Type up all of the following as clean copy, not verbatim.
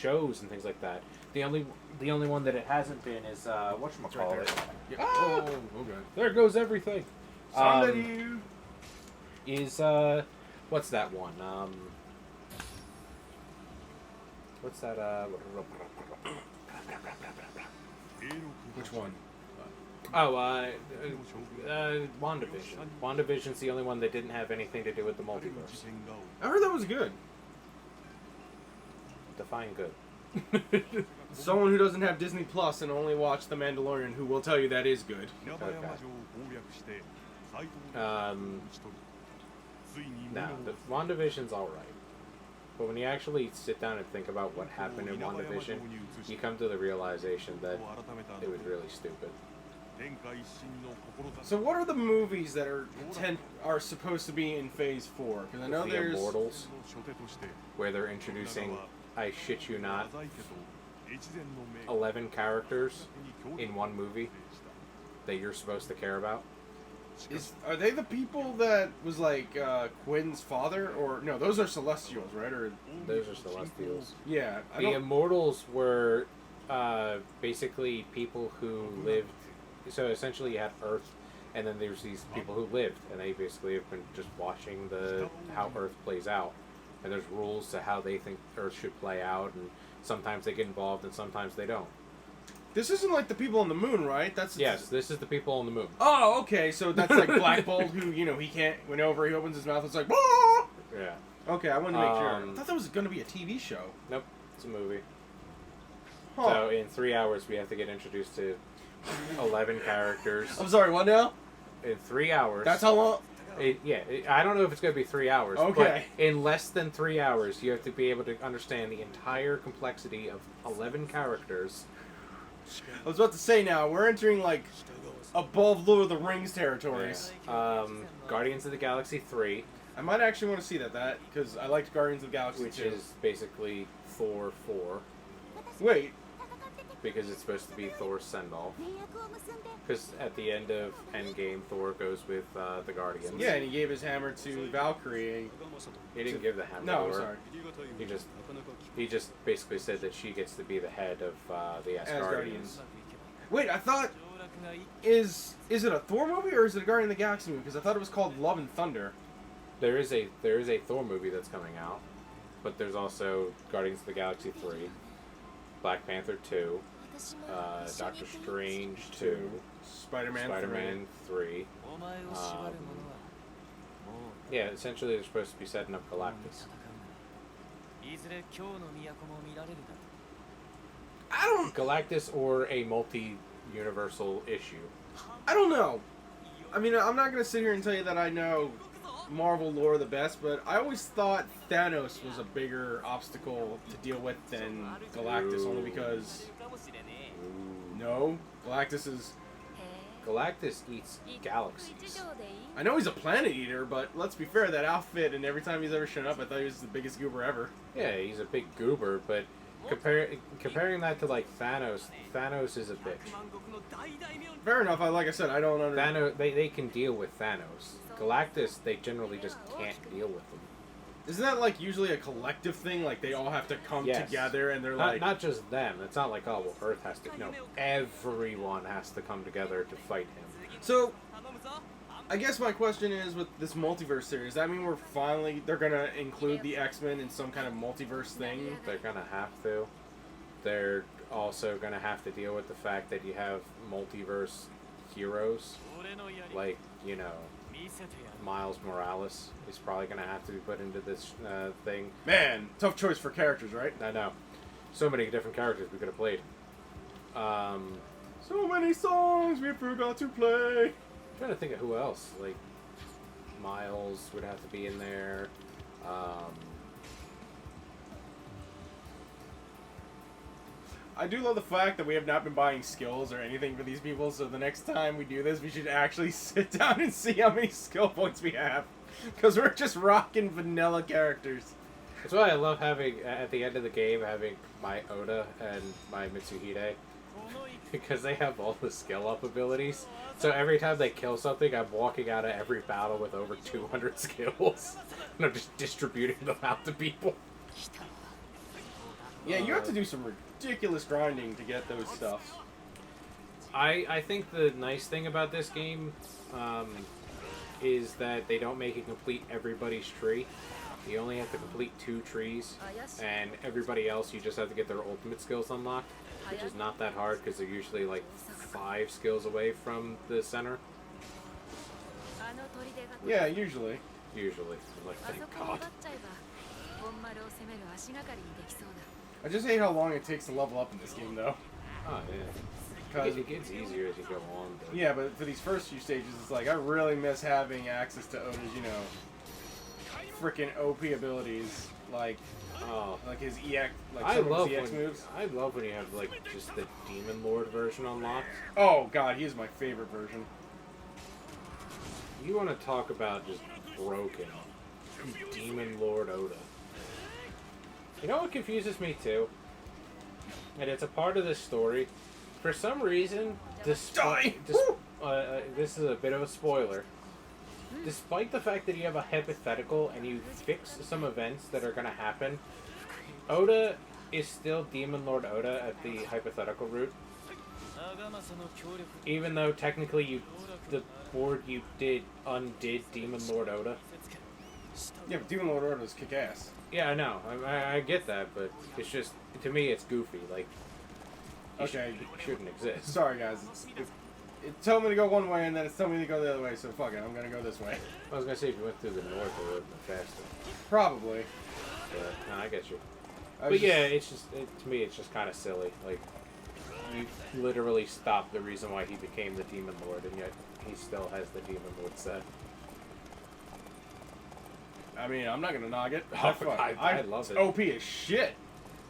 shows and things like that. The only one that it hasn't been is whatchamacallit. Right yeah. Ah! Oh, okay. There goes everything. Somebody. Is what's that one? What's that? Which one? Oh, WandaVision. WandaVision's the only one that didn't have anything to do with the multiverse. I heard that was good. Define good. Someone who doesn't have Disney Plus and only watched The Mandalorian, who will tell you that is good. Okay. No, the WandaVision's alright. But when you actually sit down and think about what happened in WandaVision, you come to the realization that it was really stupid. So what are the movies that are supposed to be in Phase 4? Because I know The there's... Immortals, where they're introducing, I shit you not, 11 characters in one movie that you're supposed to care about. Are they the people that was like Quinn's father? Or no, those are Celestials, right? Or Those are Celestials. yeah, The Immortals were basically people who lived. So essentially, you had Earth, and then there's these people who lived, and they basically have been just watching how Earth plays out. And there's rules to how they think Earth should play out, and sometimes they get involved, and sometimes they don't. This isn't like the people on the moon, right? Yes, this is the people on the moon. Oh, okay. So that's like Black Bolt, who he can't. Whenever he opens his mouth, it's like. Whoa! Yeah. Okay, I wanted to make sure. I thought that was going to be a TV show. Nope, it's a movie. Huh. So in 3 hours, we have to get introduced to 11 characters. I'm sorry, what now? In 3 hours. That's how long? I don't know if it's going to be 3 hours. Okay. But in less than 3 hours, you have to be able to understand the entire complexity of 11 characters. I was about to say now, we're entering like above Lord of the Rings territories. Yeah. Guardians of the Galaxy 3. I might actually want to see that because I liked Guardians of the Galaxy Which 2. is basically Thor 4. Wait. Because it's supposed to be Thor's send-off. Because at the end of Endgame, Thor goes with the Guardians. Yeah, and he gave his hammer to Valkyrie. He didn't give the hammer No, to I'm her. sorry. He just basically said that she gets to be the head of the Asgardians. Wait, I thought... Is it a Thor movie or is it a Guardian of the Galaxy movie? Because I thought it was called Love and Thunder. There is a Thor movie that's coming out, but there's also Guardians of the Galaxy 3, Black Panther 2, Doctor Strange 2, Spider-Man 3. Yeah, essentially they're supposed to be setting up Galactus. Galactus or a multi-universal issue. I don't know. I mean, I'm not going to sit here and tell you that I know Marvel lore the best, but I always thought Thanos was a bigger obstacle to deal with than Galactus, only because... No, Galactus eats galaxies. I know he's a planet eater, but let's be fair, that outfit and every time he's ever shown up, I thought he was the biggest goober ever. Yeah, he's a big goober, but comparing that to like Thanos is a bitch. Fair enough. Like I said, I don't understand. Thanos, they can deal with Thanos. Galactus, they generally just can't deal with them. Isn't that like usually a collective thing? Like they all have to come together and they're not just them. It's not like, oh, well, Earth has to. No, everyone has to come together to fight him. So, I guess my question is, with this multiverse series, does that mean they're gonna include the X-Men in some kind of multiverse thing? They're gonna have to. They're also gonna have to deal with the fact that you have multiverse heroes, like, you know, Miles Morales is probably going to have to be put into this thing. Man, tough choice for characters, right? I know. So many different characters we could have played. So many songs we forgot to play. I'm trying to think of who else. Like, Miles would have to be in there. I do love the fact that we have not been buying skills or anything for these people, so the next time we do this, we should actually sit down and see how many skill points we have. Because we're just rocking vanilla characters. That's why I love having, at the end of the game, having my Oda and my Mitsuhide. Because they have all the skill up abilities. So every time they kill something, I'm walking out of every battle with over 200 skills. And I'm just distributing them out to people. Yeah, you have to do some ridiculous grinding to get those stuffs. I think the nice thing about this game is that they don't make it complete everybody's tree. You only have to complete 2 trees, and everybody else you just have to get their ultimate skills unlocked, which is not that hard because they're usually like 5 skills away from the center. Yeah, usually. Usually. I'm like, thank God. I just hate how long it takes to level up in this game, though. Oh, yeah. It gets easier as you go on. But... Yeah, but for these first few stages, it's like, I really miss having access to Oda's, you know, freaking OP abilities. Like his EX, like some of his EX moves. I love when you have, like, just the Demon Lord version unlocked. Oh, God, he is my favorite version. You want to talk about just broken. Demon Lord Oda. You know what confuses me too? And it's a part of this story. For some reason, this is a bit of a spoiler. Despite the fact that you have a hypothetical and you fix some events that are going to happen, Oda is still Demon Lord Oda at the hypothetical route. Even though technically the board you did undid Demon Lord Oda. Yeah, but Demon Lord Oda is kick-ass. Yeah, I know. I get that, but it's just, to me, it's goofy. Like, okay, it shouldn't exist. Sorry, guys. It's telling me to go one way, and then it's telling me to go the other way, so fuck it. I'm gonna go this way. I was gonna say, if you went through the north, it would have been faster. Probably. But, no, I get you. But yeah, it's just, to me, it's just kind of silly. Like, you literally stopped the reason why he became the Demon Lord, and yet he still has the Demon Lord set. I mean, I'm not gonna knock it. I love it. OP as shit.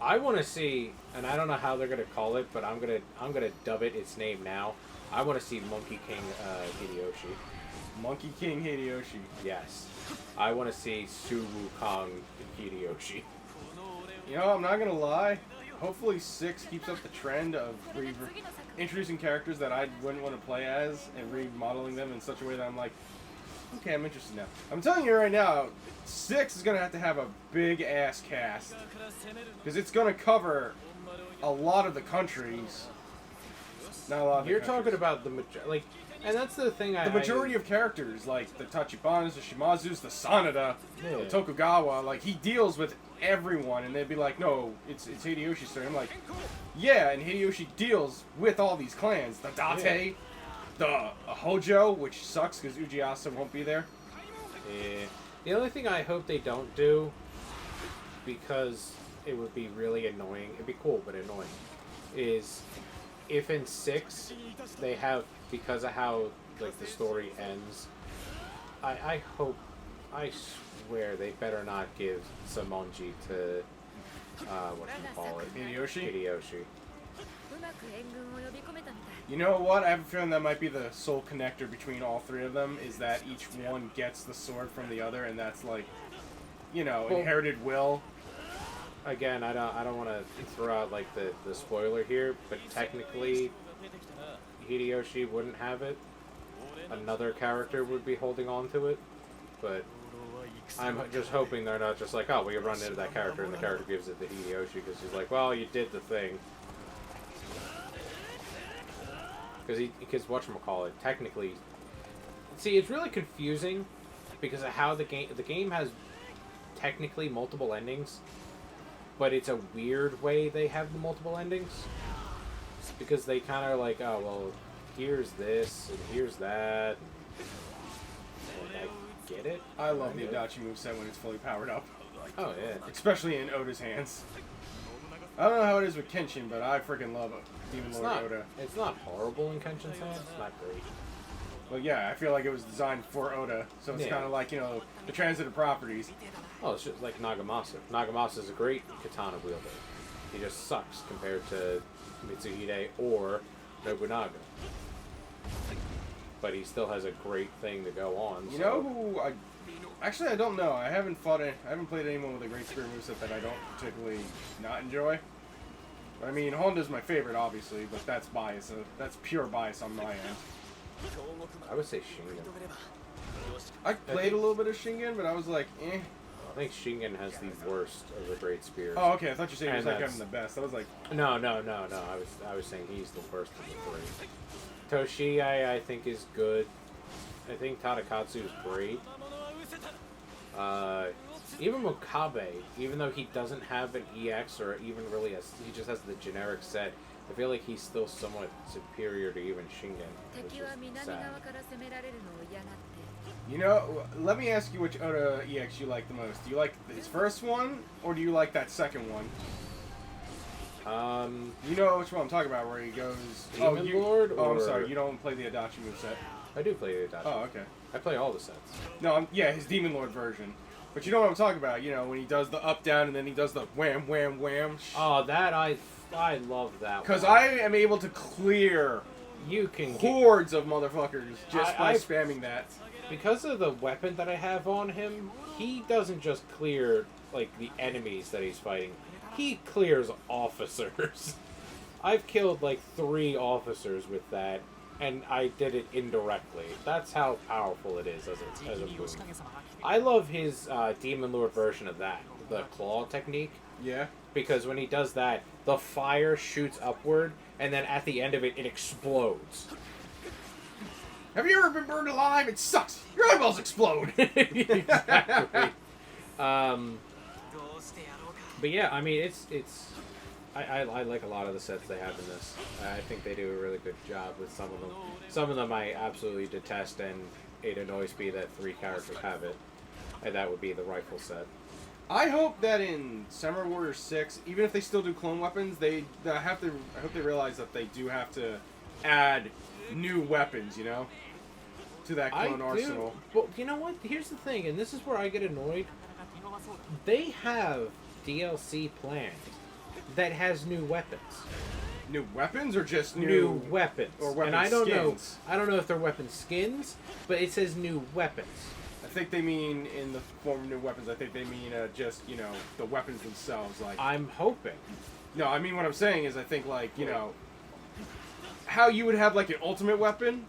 I want to see, and I don't know how they're gonna call it, but I'm gonna dub it its name now. I want to see Monkey King Hideyoshi. Monkey King Hideyoshi. Yes, I want to see Su Wukong Hideyoshi. You know, I'm not gonna lie. Hopefully 6 keeps up the trend of introducing characters that I wouldn't want to play as and remodeling them in such a way that I'm like, okay, I'm interested now. I'm telling you right now, 6 is going to have a big-ass cast. Because it's going to cover a lot of the countries. Not a lot of the countries. Talking about like, and that's the thing the majority of characters, like the Tachibanas, the Shimazus, the Sanada, the Tokugawa, like, he deals with everyone, and they'd be like, no, it's Hideyoshi's turn. I'm like, yeah, and Hideyoshi deals with all these clans. The Date, the Hojo, which sucks because Ujiyasa won't be there. Yeah. The only thing I hope they don't do, because it would be really annoying, it'd be cool, but annoying, is if in 6 they have, because of how like the story ends, I hope, I swear they better not give Samonji to Hideyoshi. You know what? I have a feeling that might be the sole connector between all 3 of them, is that each one gets the sword from the other, and that's like, you know, inherited will. Again, I don't want to throw out like the spoiler here, but technically Hideyoshi wouldn't have it. Another character would be holding on to it, but I'm just hoping they're not just like, oh, we run into that character and the character gives it to Hideyoshi because he's like, well, you did the thing. Because whatchamacallit, technically, see, it's really confusing because of how the game has technically multiple endings, but it's a weird way they have the multiple endings because they kind of like, oh, well, here's this and here's that. And I get it. I love the Adachi moveset when it's fully powered up. Oh, yeah. Especially in Oda's hands. I don't know how it is with Kenshin, but I freaking love Demon Lord Oda. It's not horrible in Kenshin's hands. It's not great. Well, yeah, I feel like it was designed for Oda, so it's kind of like, you know, the transitive properties. Oh, it's just like Nagamasa. Nagamasa's a great katana wielder. He just sucks compared to Mitsuhide or Nobunaga. But he still has a great thing to go on. You know who actually, I don't know. I haven't played anyone with a great spear moveset that I don't particularly not enjoy. But I mean, Honda's my favorite, obviously, but that's bias. That's pure bias on my end. I would say Shingen. I played a little bit of Shingen, but I was like, eh. I think Shingen has the worst of the great spears. Oh, okay. I thought you said he was And like that's- having the best. I was like, No. I was saying he's the worst of the three. Toshi, I think is good. I think Tadakatsu is great. Even Mokabe, even though he doesn't have an EX or even really he just has the generic set. I feel like he's still somewhat superior to even Shingen, which is sad. you know, let me ask you which Oda EX you like the most. Do you like his first one, or do you like that second one? You know which one I'm talking about, where he goes... Demon Lord? Oh, I'm or- sorry, you don't play the Adachi moveset. I do play the Adachi. Oh, okay. I play all the sets. No, yeah, his Demon Lord version. But you know what I'm talking about, you know, when he does the up, down, and then he does the wham, wham, wham. Oh, that I love that one. Because I am able to clear You can get, hordes of motherfuckers just by I- spamming that. because of the weapon that I have on him, he doesn't just clear like the enemies that he's fighting. He clears officers. I've killed like 3 officers with that, and I did it indirectly. That's how powerful it is as a move. I love his Demon Lord version of that, the claw technique, Yeah. because when he does that, the fire shoots upward, and then at the end of it, it explodes. Have you ever been burned alive? It sucks. Your eyeballs explode. Exactly. But yeah, I mean, I like a lot of the sets they have in this. I think they do a really good job with some of them. Some of them I absolutely detest, and it annoys me that 3 characters have it. And that would be the rifle set. I hope that in Samurai Warrior 6, even if they still do clone weapons, I hope they realize that they do have to add new weapons, you know, to that clone arsenal. Well, you know what? Here's the thing, and this is where I get annoyed. They have DLC planned that has new weapons. New weapons or just New weapons. or weapon and I don't skins? know. I don't know if they're weapon skins, but it says new weapons. I think they mean in the form of new weapons. I think they mean just, you know, the weapons themselves. Like, I'm hoping. no, I mean what I'm saying is I think like, you know, how you would have like an ultimate weapon.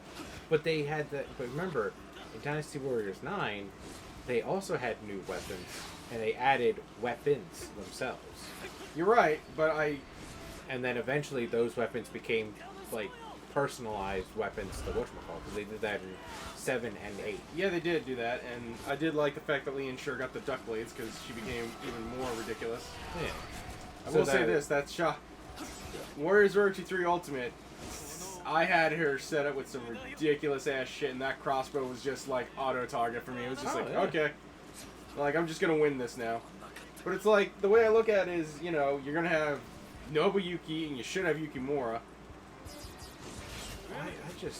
But they had that. But remember, in Dynasty Warriors 9, they also had new weapons, and they added weapons themselves. You're right, but And then eventually those weapons became, like, personalized weapons to whatchamacallit, because they did that in 7 and 8. yeah, they did do that, and I did like the fact that Leon sure got the duck blades because she became even more ridiculous. Yeah. I So will say that- this: that's Warriors Orochi 3 Ultimate. I had her set up with some ridiculous ass shit, and that crossbow was just like auto target for me. It was just Oh, like, yeah. okay, like I'm just gonna win this now. But it's like the way I look at it is, you know, you're gonna have Nobuyuki, and you should have Yukimura.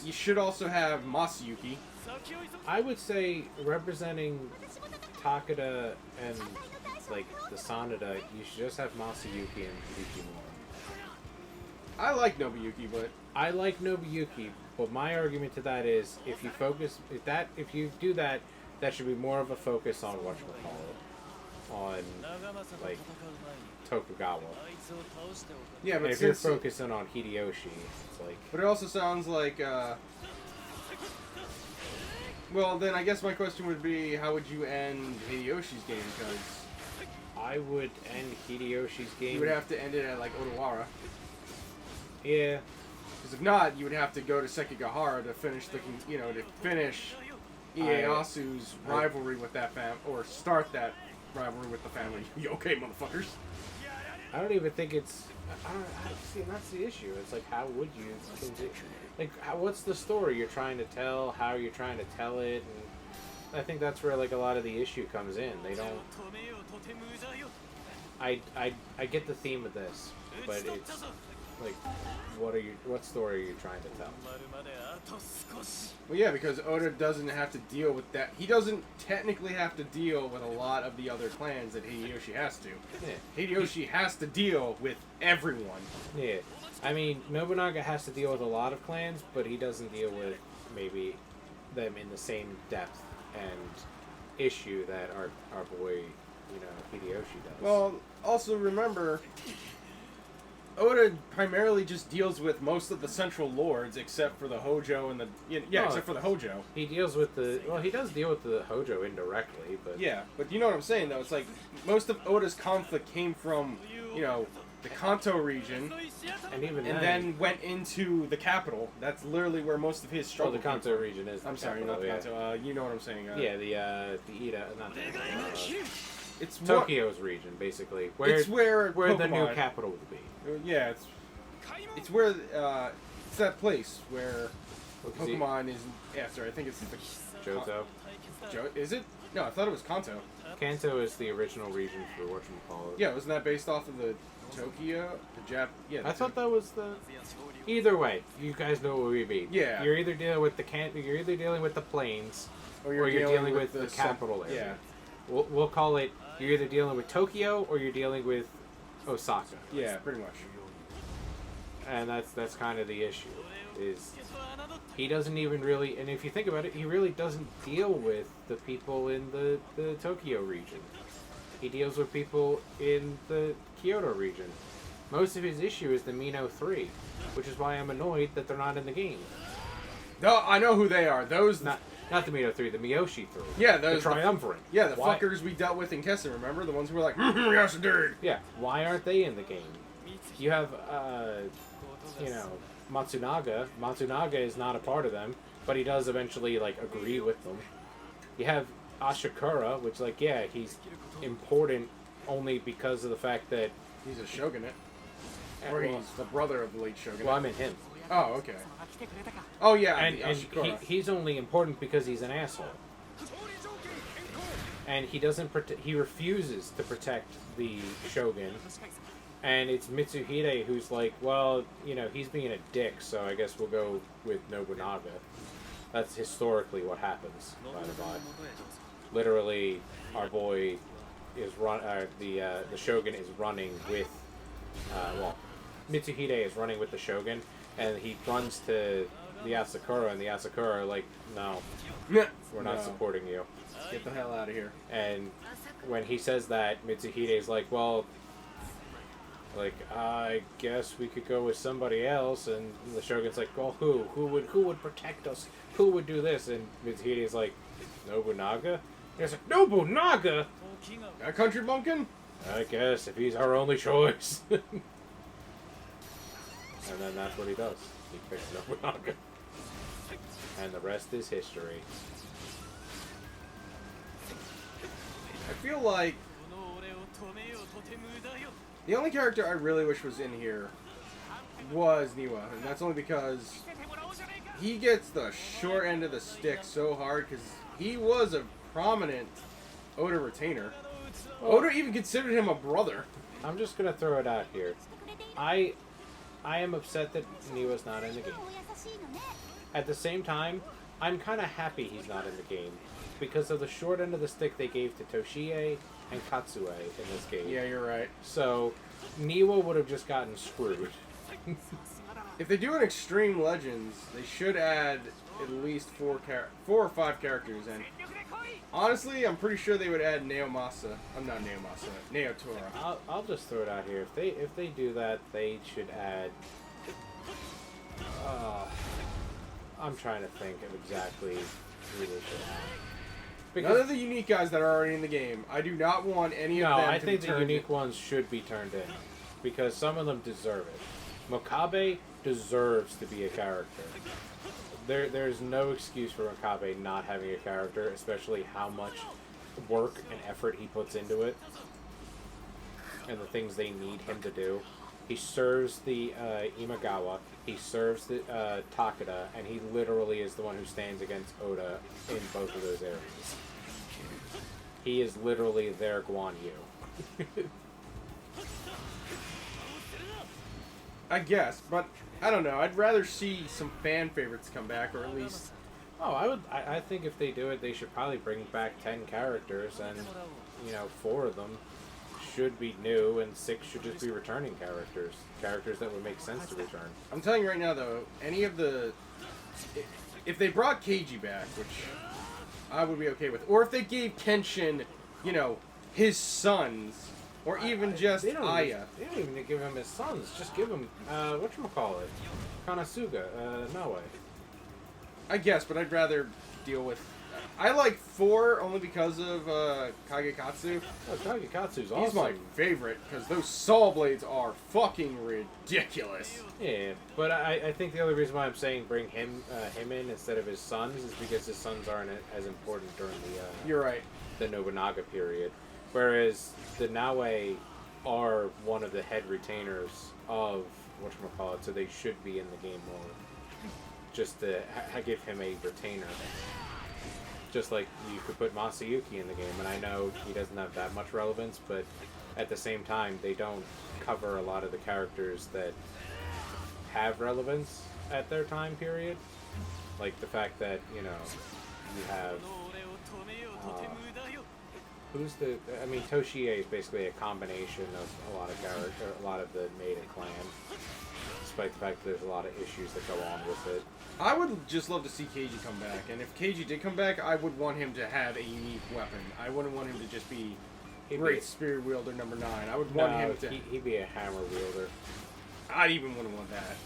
You should also have Masayuki. I would say representing Takeda and, like, the Sanada, you should just have Masayuki and Yukimura. I like Nobuyuki, but I like Nobuyuki, but my argument to that is if you do that, that should be more of a focus on whatchamacallit, on like Tokugawa. yeah, And but if you're since focusing on Hideyoshi, it's like but it also sounds like well, then I guess my question would be, how would you end Hideyoshi's game? Because I would end Hideyoshi's game. you would have to end it at like Odawara. Yeah. Because if not, you would have to go to Sekigahara to finish to finish Ieyasu's rivalry with that or start that rivalry with the family. You okay, motherfuckers? I don't even think it's. I don't see. And that's the issue. It's like, how would you? Like, what's the story you're trying to tell? How are you trying to tell it? And I think that's where like a lot of the issue comes in. They don't. I get the theme of this, but it's like, what story are you trying to tell? Well, yeah, because Oda doesn't have to deal with that. He doesn't technically have to deal with a lot of the other clans that Hideyoshi has to. Yeah. Hideyoshi has to deal with everyone. Yeah. I mean, Nobunaga has to deal with a lot of clans, but he doesn't deal with maybe them in the same depth and issue that our boy, Hideyoshi does. Well, also remember, Oda primarily just deals with most of the central lords, except for the Hojo and the except for the Hojo. He deals with he does deal with the Hojo indirectly, but Yeah, but you know what I'm saying though. It's like most of Oda's conflict came from the Kanto region, and then went into the capital. That's literally where most of his struggle. the Kanto came from. region is. I'm sorry, not the Kanto. You know what I'm saying. The Ida, not the it's Tokyo's region, basically. It's where the new capital will be. Yeah, it's where it's that place where Pokemon is. Yeah, sorry, I think it's the Johto. Is it? No, I thought it was Kanto. Kanto is the original region for whatchamacallit. Yeah, wasn't that based off of the Tokyo? Yeah. I thought that was the. Either way, you guys know what we mean. Yeah. You're either dealing with you're either dealing with the plains, or you're dealing with the capital area. Yeah. We'll call it. You're either dealing with Tokyo or you're dealing with Osaka. Yeah, pretty much. And that's kind of the issue. Is he doesn't even really, and if you think about it, he really doesn't deal with the people in the Tokyo region. He deals with people in the Kyoto region. Most of his issue is the Mino 3, which is why I'm annoyed that they're not in the game. No, I know who they are. Those Not the Mino 3, the Miyoshi 3. Yeah, the Triumvirate. The fuckers we dealt with in Kessen, remember? The ones who were like, yes, dude. Yeah, why aren't they in the game? You have, Matsunaga. Matsunaga is not a part of them, but he does eventually, agree with them. You have Ashikura, which, he's important only because of the fact that... He's a shogunate. Or he's the brother of the late shogunate. Well, I meant him. Oh, okay. Oh, yeah, and he's only important because he's an asshole. And he doesn't he refuses to protect the shogun. And it's Mitsuhide who's like, well, he's being a dick, so I guess we'll go with Nobunaga. That's historically what happens, by the by. Literally, our boy is the shogun is running with, Mitsuhide is running with the shogun, and he runs to the Asakura, and the Asakura are like, no, we're not supporting you. Get the hell out of here. And when he says that, Mitsuhide is like, well, I guess we could go with somebody else, and the shogun's like, well, who would protect us? Who would do this? And Mitsuhide is like, Nobunaga? And he's like, Nobunaga? A country bumpkin? I guess, if he's our only choice. And then that's what he does. He picks Nobunaga. And the rest is history. I feel like the only character I really wish was in here was Niwa, and that's only because he gets the short end of the stick so hard because he was a prominent Oda retainer. Oda even considered him a brother. I'm just gonna throw it out here. I am upset that Niwa's not in the game. At the same time, I'm kind of happy he's not in the game because of the short end of the stick they gave to Toshie and Katsue in this game. Yeah, you're right. So, Niwa would have just gotten screwed. If they do an Extreme Legends, they should add at least 4 or 5 characters, and honestly, I'm pretty sure they would add Naomasa. I'm not Naomasa. Naotora. I'll just throw it out here. If they do that, they should add. I'm trying to think of exactly who they should add. Because none of the unique guys that are already in the game. I do not want any of them to be turned in. No, I think the unique ones should be turned in. Because some of them deserve it. Mokabe deserves to be a character. There's no excuse for Mokabe not having a character, especially how much work and effort he puts into it. And the things they need him to do. He serves the Imagawa, he serves the Takeda, and he literally is the one who stands against Oda in both of those areas. He is literally their Guan Yu. I guess, but I don't know. I'd rather see some fan favorites come back, or at least... Oh, I think if they do it, they should probably bring back 10 characters, and, 4 of them should be new, and 6 should just be returning characters. Characters that would make sense to return. I'm telling you right now, though, any of the... If they brought Keiji back, which I would be okay with, or if they gave Kenshin, his sons, Or even just Aya. They don't even give him his sons. Just give him, whatchamacallit? Konosuga, Naoe. I guess, but I'd rather deal with... I like 4 only because of Kagekatsu. Oh, Kagekatsu's awesome. He's my favorite, because those saw blades are fucking ridiculous. Yeah, but I think the only reason why I'm saying bring him in instead of his sons is because his sons aren't as important during the... You're right. The Nobunaga period. Whereas the Naoe are one of the head retainers of whatchamacallit, so they should be in the game more. Just to give him a retainer. Just like you could put Masayuki in the game, and I know he doesn't have that much relevance, but at the same time, they don't cover a lot of the characters that have relevance at their time period. Like the fact that, you know, you have... Toshie is basically a combination of a lot of the Maiden clan, despite the fact that there's a lot of issues that go on with it. I would just love to see Keiji come back, and if Keiji did come back, I would want him to have a unique weapon. I wouldn't want him to just be Great Spirit Wielder number 9. I would want him to... He'd be a hammer wielder. I'd even wouldn't want that.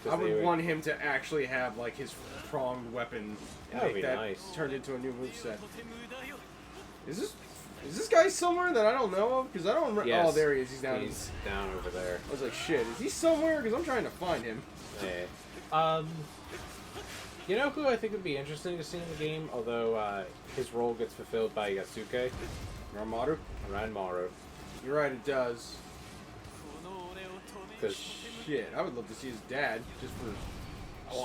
I would want him to actually have, like, his pronged weapon. That would be nice. Turned into a new moveset. Is this guy somewhere that I don't know of? Because I don't... Yes. Oh, there he is. He's down. He's down over there. I was like, shit, is he somewhere? Because I'm trying to find him. Yeah. You know who I think would be interesting to see in the game, although his role gets fulfilled by Yasuke? Ranmaru? Ranmaru. You're right, it does. Because shit, I would love to see his dad, just for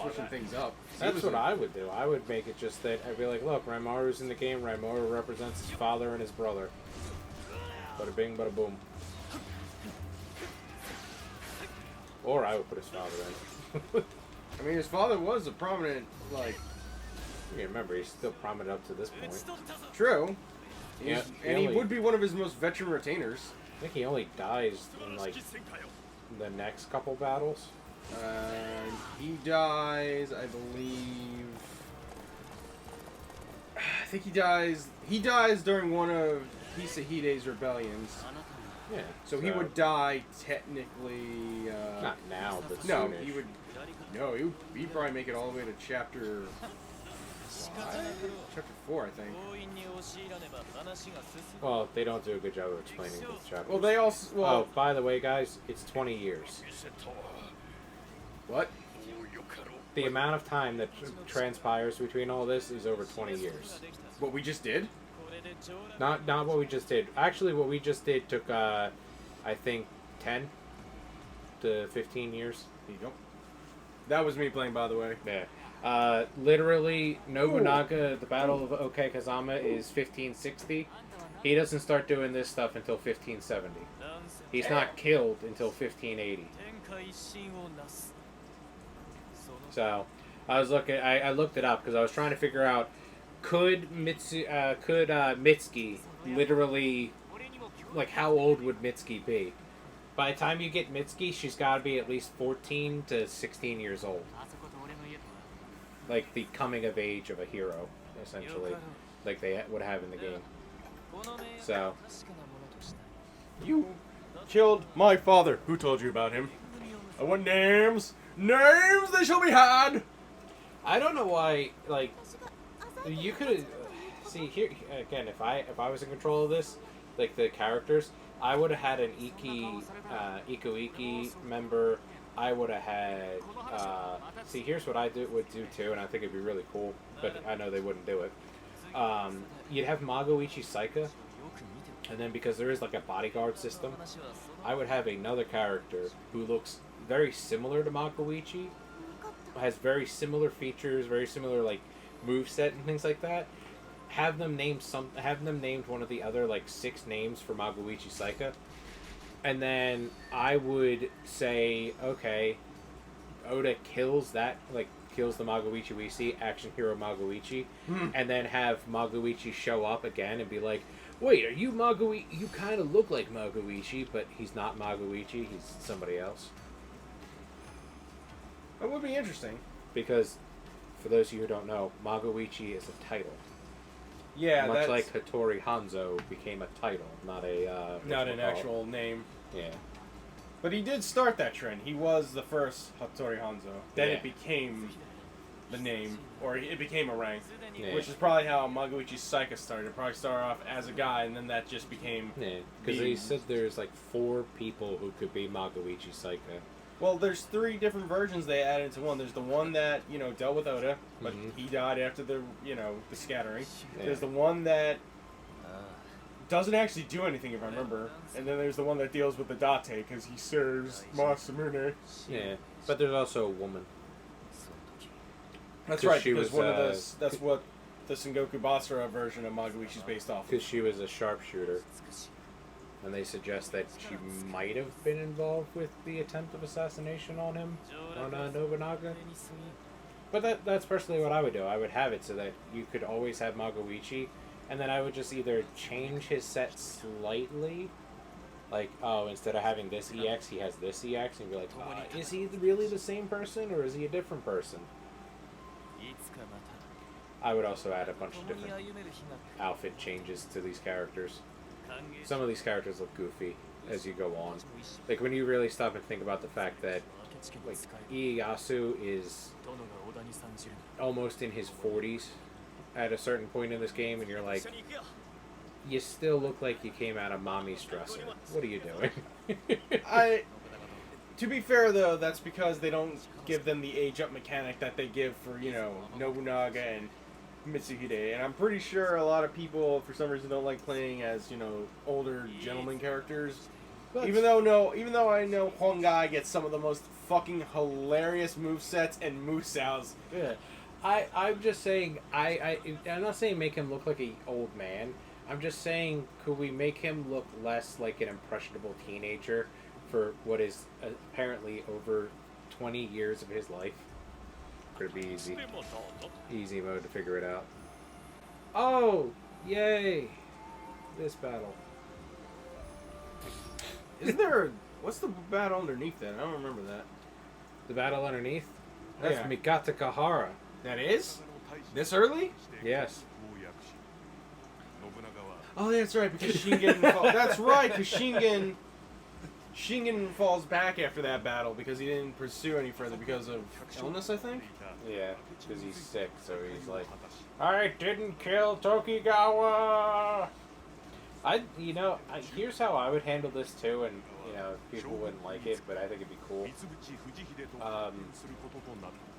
switching things up. That's what I would do. I would make it just that I'd be like, look, Ranmaru's in the game. Ranmaru represents his father and his brother. Bada bing, bada boom. Or I would put his father in. I mean, his father was a prominent, like... You remember, he's still prominent up to this point. True. Yeah, and he would be one of his most veteran retainers. I think he only dies in, like, the next couple battles. He dies, I believe... I think he dies during one of Hisahide's rebellions. Yeah. So he would die technically... not now, but no, soonish. he would... No, he'd probably make it all the way to chapter... Chapter 4, I think. Well, they don't do a good job of explaining the chapters. Well, they also... Well, oh, by the way, guys, it's 20 years. What? The amount of time that transpires between all this is over 20 years. What we just did? Not what we just did. Actually, what we just did took, I think, 10 to 15 years. There you go. That was me playing, by the way. Yeah. Literally, Nobunaga, the Battle of Okekazama is 1560. He doesn't start doing this stuff until 1570. He's not killed until 1580. So, I looked it up because I was trying to figure out, could Mitsuki literally, like, how old would Mitsuki be? By the time you get Mitsuki, she's got to be at least 14 to 16 years old. Like the coming of age of a hero, essentially, like they would have in the game. So, you killed my father. Who told you about him? I want names. Names they shall be had. I don't know why. Like, you could see here again. If I was in control of this, like the characters, I would have had an Iko member. I would have had. See, here's what I would do too, and I think it'd be really cool, but I know they wouldn't do it. You'd have Magoichi Saika, and then because there is like a bodyguard system, I would have another character who looks very similar to Magoichi, has very similar features, very similar like moveset and things like that. Have them named one of the other like 6 names for Magoichi Saika. And then I would say, okay, Oda kills the Magoichi we see, action hero Magoichi, and then have Magoichi show up again and be like, wait, are you Magoichi? You kind of look like Magoichi, but he's not Magoichi, he's somebody else. That would be interesting. Because, for those of you who don't know, Magoichi is a title. Yeah, Much that's like Hattori Hanzo became a title, not a not an actual name. Yeah. But he did start that trend. He was the first Hattori Hanzo. Then Yeah. it became the name, or it became a rank, Yeah. which is probably how Magoichi Saika started. It probably started off as a guy, and then that just became... Yeah, because they said there's like 4 people who could be Magoichi Saika. Well, there's 3 different versions they added into one. There's the one that, dealt with Oda, but Mhm. he died after the scattering. Yeah. There's the one that doesn't actually do anything, if I remember. And then there's the one that deals with the Date, because he serves Masamune. Yeah, but there's also a woman. That's 'Cause right, she because was, that's what the Sengoku Basara version of Magoichi's based off of. Because she was a sharpshooter. And they suggest that she might have been involved with the attempt of assassination on him, on Nobunaga. But that's personally what I would do. I would have it so that you could always have Magoichi, and then I would just either change his set slightly, like, oh, instead of having this EX, he has this EX, and be like, is he really the same person, or is he a different person? I would also add a bunch of different outfit changes to these characters. Some of these characters look goofy as you go on. Like, when you really stop and think about the fact that, like, Ieyasu is almost in his 40s at a certain point in this game, and you're like, you still look like you came out of mommy's dresser. What are you doing? To be fair, though, that's because they don't give them the age-up mechanic that they give for, Nobunaga and Mitsuhide. And I'm pretty sure a lot of people, for some reason, don't like playing as, older gentleman characters. Even though I know Hongai gets some of the most fucking hilarious movesets and movestyles. Yeah. I'm just saying, I'm not saying make him look like an old man. I'm just saying, could we make him look less like an impressionable teenager for what is apparently over 20 years of his life? Could it be easy? Easy mode to figure it out. Oh! Yay! This battle. Isn't there what's the battle underneath that? I don't remember that. The battle underneath? That's Yeah. Mikata Kahara. That is? This early? Yes. Oh, that's right, because Shingen... that's right, because Shingen falls back after that battle because he didn't pursue any further because of illness, I think? Yeah, because he's sick, so he's like, I didn't kill Tokigawa! Here's how I would handle this too, and, people wouldn't like it, but I think it'd be cool.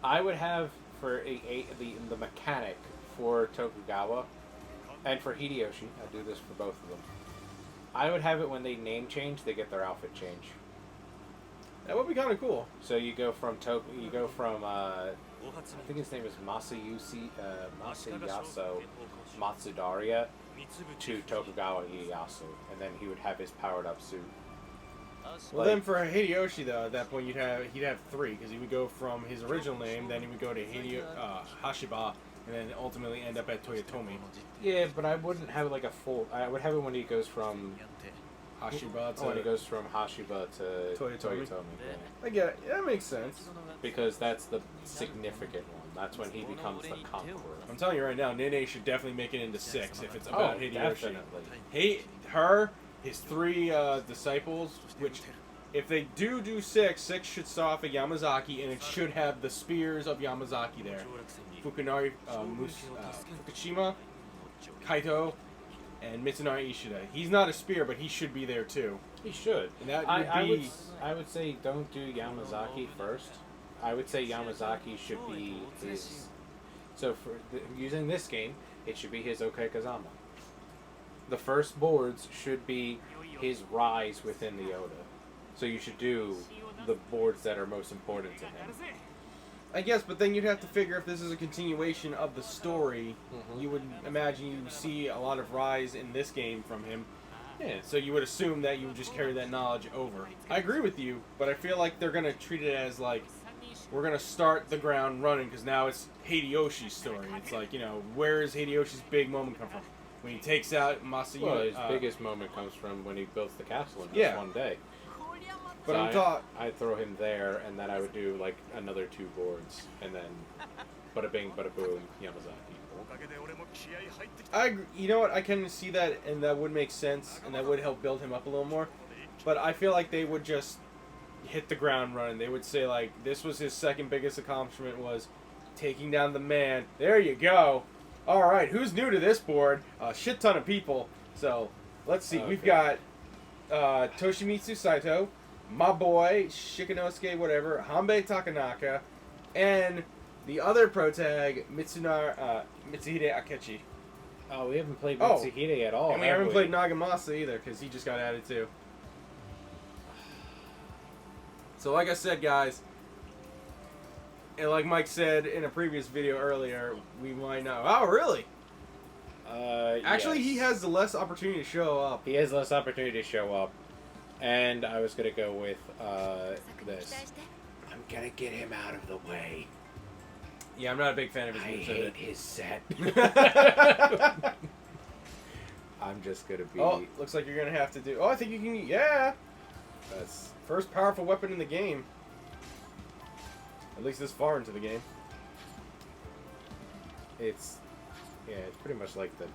I would have, for the mechanic for Tokugawa, and for Hideyoshi, I do this for both of them, I would have it when they name change, they get their outfit change. That would be kind of cool. So you go from I think his name is Masayasu Matsudaria to Tokugawa Ieyasu, and then he would have his powered up suit. Well, then for Hideyoshi, though, at that point he'd have 3, because he would go from his original name, then he would go to Hashiba, and then ultimately end up at Toyotomi. Yeah, but I wouldn't have like a full. I would have it when he goes from Hashiba to... when he goes from Hashiba to Toyotomi. Yeah. I get it. Yeah, that makes sense. Because that's the significant one. That's when he becomes the conqueror. I'm telling you right now, Nene should definitely make it into 6 if it's about Hideyoshi. Definitely. His 3 disciples, which, if they do 6 should start off at Yamazaki, and it should have the spears of Yamazaki there. Fukushima, Kaito, and Mitsunari Ishida. He's not a spear, but he should be there too. He should. And that I would say don't do Yamazaki first. I would say Yamazaki should be his... So using this game, it should be his Okekazama. The first boards should be his rise within the Oda. So you should do the boards that are most important to him. I guess, but then you'd have to figure if this is a continuation of the story, Mm-hmm. you would imagine you see a lot of rise in this game from him. Yeah. So you would assume that you would just carry that knowledge over. I agree with you, but I feel like they're going to treat it as like, we're going to start the ground running because now it's Hideyoshi's story. It's like, where is Hideyoshi's big moment come from? When he takes out Masayu. Well, his biggest moment comes from when he builds the castle in just one day. But so I'd throw him there, and then I would do like another 2 boards, and then bada bing, bada boom, Yamazaki. You know what? I can see that, and that would make sense, and that would help build him up a little more. But I feel like they would just hit the ground running. They would say like, this was his second biggest accomplishment, was taking down the man. There you go. All right, who's new to this board? A shit ton of people. So let's see. Okay. We've got Toshimitsu Saito, my boy Shikanosuke, whatever, Hanbei Takanaka, and the other pro tag Mitsuhide Akechi. Oh, we haven't played Mitsuhide at all. And we haven't played Nagamasa either, because he just got added too. So like I said, guys, and like Mike said in a previous video earlier, we might know. Oh, really? Actually, yes. He has less opportunity to show up. He has less opportunity to show up. And I was going to go with this. I'm going to get him out of the way. Yeah, I'm not a big fan of his I hate his set. I'm just going to be... Oh, looks like you're going to have to do... Oh, I think you can... Yeah! That's first powerful weapon in the game. At least this far into the game. It's... Yeah, it's pretty much like the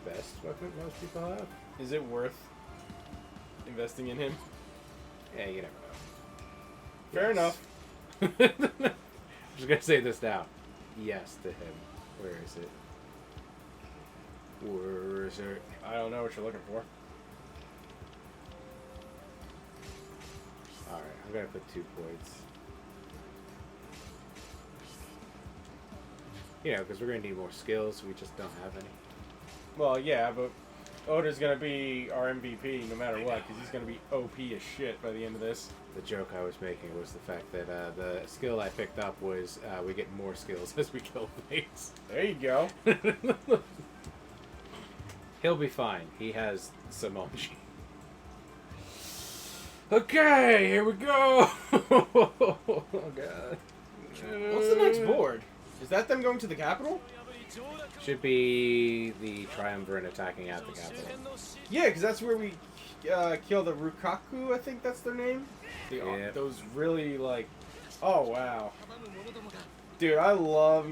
best weapon most people have. Is it worth investing in him? Yeah, you never know. Fair enough. I'm just going to say this now. Yes to him. Where is it? Where is it? I don't know what you're looking for. Alright, I'm going to put 2 points. You know, because we're going to need more skills. We just don't have any. Well, yeah, but Oda's going to be our MVP no matter what, because he's going to be OP as shit by the end of this. The joke I was making was the fact that the skill I picked up was we get more skills as we kill things. There you go. He'll be fine. He has Samonji. Okay, here we go. Oh, God. What's the next board? Is that them going to the capital? Should be the Triumvirate attacking at the capital. Yeah, because that's where we kill the Rukaku, I think that's their name. Those really, like... Oh, wow. Dude, I love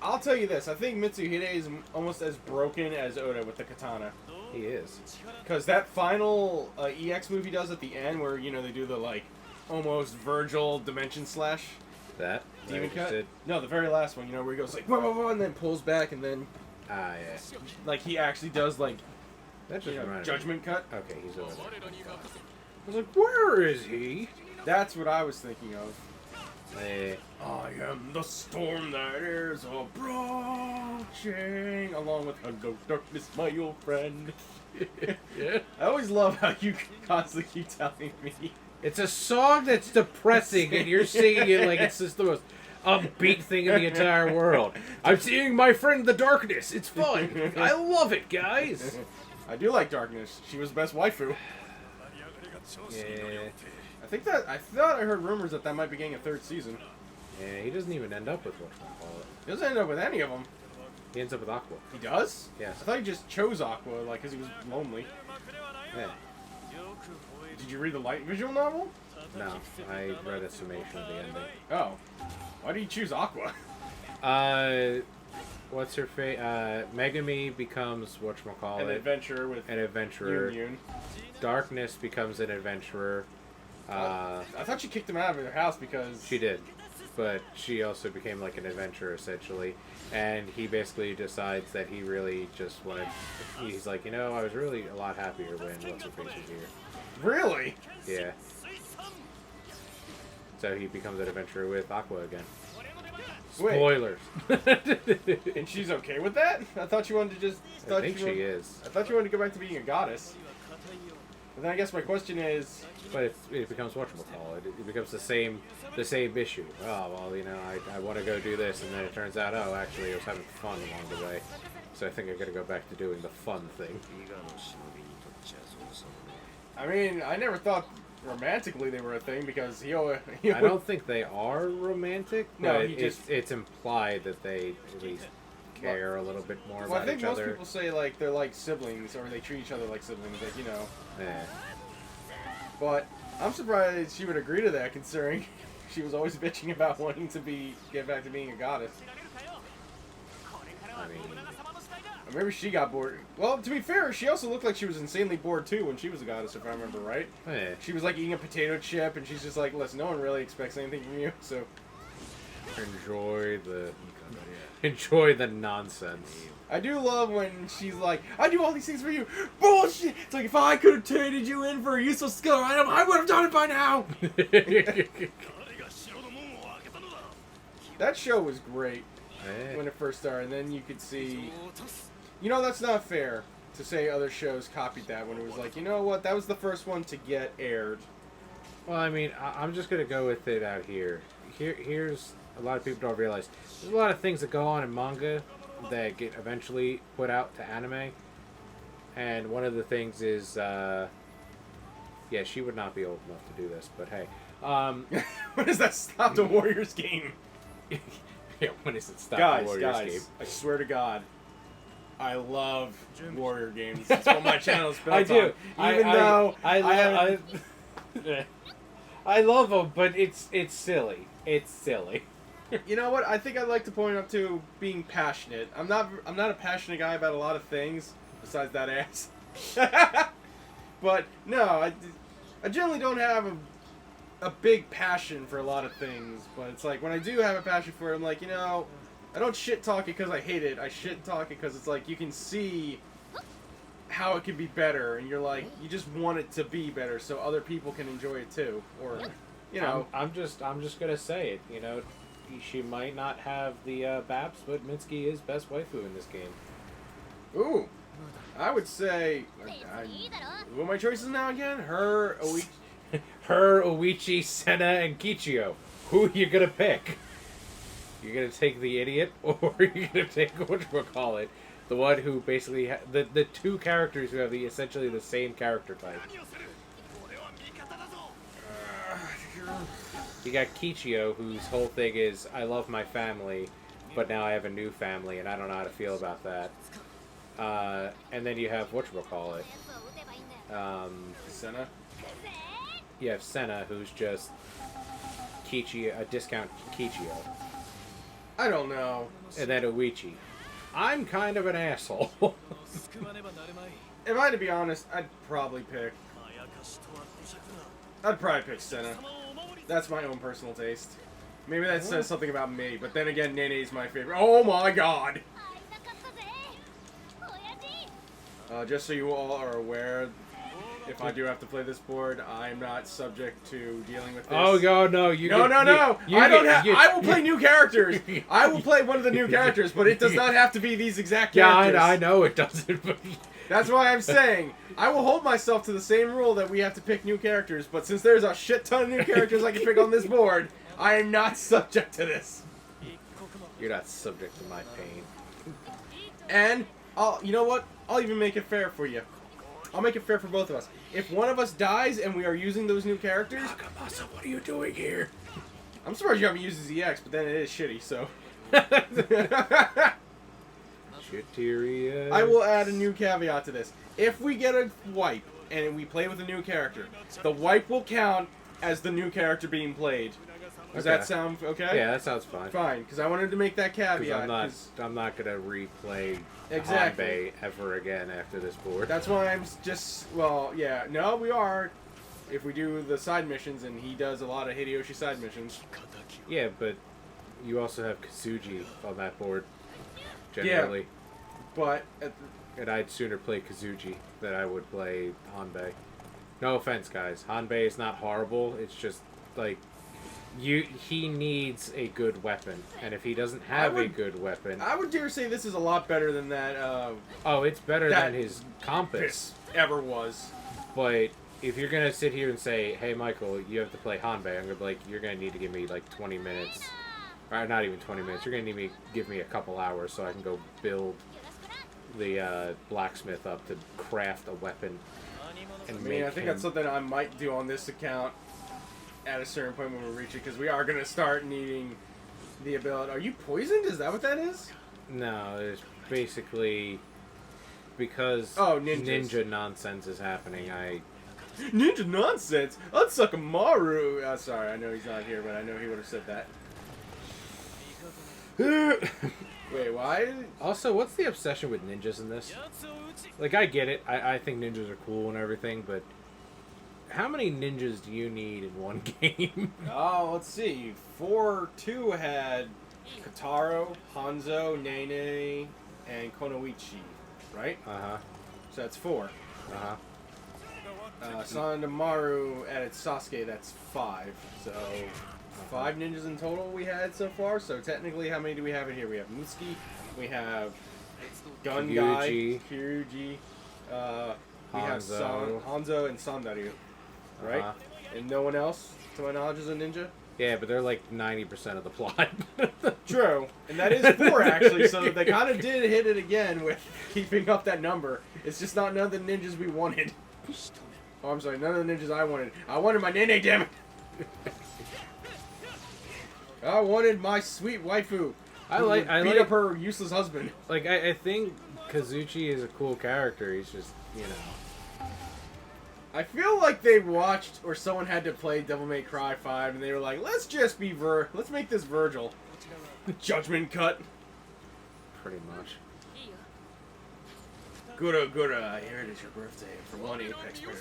I'll tell you this. I think Mitsuhide is almost as broken as Oda with the katana. He is. Because that final EX move he does at the end where, you know, they do the, like, almost Virgil dimension slash. That? Demon cut? No, the very last one, you know, where he goes like, whoa, whoa, whoa, and then pulls back and then... Ah, yeah. Like, he actually does, like, that just judgment cut. Okay, he's over there. I was like, where is he? That's what I was thinking of. Hey. I am the storm that is approaching, along with Hello Darkness, my old friend. Yeah. I always love how you constantly keep telling me. It's a song that's depressing, and you're singing it like it's just the most upbeat thing in the entire world. I'm seeing my friend the darkness. It's fun. I love it, guys. I do like Darkness. She was best waifu. Yeah. I thought I heard rumors that might be getting a 3rd season. Yeah, he doesn't even end up with whatchamacallit. He doesn't end up with any of them. He ends up with Aqua. He does? Yes. I thought he just chose Aqua, like, because he was lonely. Yeah. Did you read the light visual novel? No, I read a summation of the ending. Oh. Why do you choose Aqua? What's her fate? Megami becomes whatchamacallit. An adventurer with... An adventurer. Yun. Darkness becomes an adventurer. I thought she kicked him out of her house because... She did. But she also became like an adventurer, essentially. And he basically decides that he really just wanted... He's like, you know, I was really a lot happier when What's-Her-Face was here. Really? Yeah. So he becomes an adventurer with Aqua again. Spoilers. And she's okay with that? I thought you wanted to just... I think she is. I thought you wanted to go back to being a goddess. But then I guess my question is... But it becomes whatchamacallit. It becomes the same issue. Oh, well, you know, I want to go do this, and then it turns out, oh, actually, I was having fun along the way. So I think I'm going to go back to doing the fun thing. I mean, I never thought romantically they were a thing, because he I don't think they are romantic, but no, it's implied that they at least care a little bit more about each other. I think most people say, like, they're like siblings, or they treat each other like siblings, like, you know. Yeah. But I'm surprised she would agree to that, considering she was always bitching about wanting to get back to being a goddess. I mean, Or maybe she got bored. Well, to be fair, she also looked like she was insanely bored too when she was a goddess, if I remember right. eh. She was like eating a potato chip, and she's just like, listen, no one really expects anything from you, so... Enjoy the nonsense. I do love when she's like, I do all these things for you. Bullshit! It's like, if I could have traded you in for a useless skill item, I would have done it by now! That show was great when it first started, and then you could see... You know, that's not fair to say other shows copied that when it was like, you know what, that was the first one to get aired. Well, I mean, I'm just gonna go with it out here. Here's a lot of people don't realize there's a lot of things that go on in manga that get eventually put out to anime, and one of the things is, yeah, she would not be old enough to do this, but hey, When does that stop the Warriors game? yeah, when does it stop Guys, the Warriors game? I swear to God, I love Warrior games. That's what my channel is built I do. on. Even though I love them, but it's silly. It's silly. You know what? I think I'd like to point out too being passionate. I'm not a passionate guy about a lot of things besides that ass. But no, I generally don't have a big passion for a lot of things. But it's like when I do have a passion for it, I'm like, you know, I don't shit talk it because I hate it. I shit talk it because it's like you can see how it can be better, and you're like, you just want it to be better so other people can enjoy it too, or you know. I'm just gonna say it. You know, she might not have the Babs, but Mitsuki is best waifu in this game. Ooh, I would say, what are my choices now again? Her, Oichi, Senna, and Kichio. Who are you gonna pick? You're gonna take the idiot, or are you gonna take whatchamacallit? The one who basically the two characters who have essentially the same character type. You got Kichio, whose whole thing is, I love my family, but now I have a new family, and I don't know how to feel about that. And then you have whatchamacallit. Senna. You have Senna, who's just Kichio, a discount Kichio. I don't know. And then Oichi. I'm kind of an asshole. If I had to be honest, I'd probably pick Senna. That's my own personal taste. Maybe that says something about me, but then again, Nene's my favorite. Oh my god! Just so you all are aware, if I do have to play this board, I'm not subject to dealing with this. Oh god, no! I will play new characters. I will play one of the new characters, but it does not have to be these exact characters. Yeah, I know it doesn't. But that's why I'm saying I will hold myself to the same rule that we have to pick new characters. But since there's a shit ton of new characters I can pick on this board, I am not subject to this. You're not subject to my pain. And you know what? I'll even make it fair for you. I'll make it fair for both of us. If one of us dies and we are using those new characters... Nakamasa, what are you doing here? I'm surprised you haven't used his EX, but then it is shitty, so... Shitteria. I will add a new caveat to this. If we get a wipe and we play with a new character, the wipe will count as the new character being played. Does that sound okay? Yeah, that sounds fine. Fine, because I wanted to make that caveat. I'm not gonna replay exactly Hanbei ever again after this board. That's why I'm just no, we are. If we do the side missions, and he does a lot of Hideyoshi side missions. Yeah, but you also have Kazuji on that board. Generally. Yeah, but and I'd sooner play Kazuji than I would play Hanbei. No offense, guys. Hanbei is not horrible. It's just like. He needs a good weapon, and if he doesn't have a good weapon... I would dare say this is a lot better than that, oh, it's better than his compass. Ever was. But if you're gonna sit here and say, hey, Michael, you have to play Hanbei, I'm gonna be like, you're gonna need to give me, like, 20 minutes. Or not even 20 minutes. You're gonna need to give me a couple hours so I can go build the blacksmith up to craft a weapon. And I think that's something I might do on this account. At a certain point when we reach it, because we are going to start needing the ability. Are you poisoned? Is that what that is? No, it's basically because ninja nonsense is happening. Ninja nonsense? I'd suck a Maru. Sorry, I know he's not here, but I know he would have said that. Wait, why? Also, what's the obsession with ninjas in this? Like, I get it. I think ninjas are cool and everything, but how many ninjas do you need in one game? Oh, let's see. 4-2 had Kotaro, Hanzo, Nene, and Konoichi, right? Uh-huh. So that's 4. Uh-huh. Sandomaru added Sasuke, that's 5. So 5 ninjas in total we had so far. So technically, how many do we have in here? We have Mitsuki, we have Gun Guy, Kyuji, we have Hanzo and Sandaru, right? And no one else, to my knowledge, is a ninja? Yeah, but they're like 90% of the plot. True, and that is 4 actually, so they kind of did hit it again with keeping up that number. It's just not none of the ninjas we wanted. Oh, I'm sorry, none of the ninjas I wanted. I wanted my Nene, damn it! I wanted my sweet waifu. I beat up her useless husband. Like, I think Kazuchi is a cool character. He's just, you know. I feel like they watched, or someone had to play Devil May Cry 5, and they were like, let's just be let's make this Virgil. Judgment cut. Pretty much. Gura, I hear it is your birthday. From one Apex player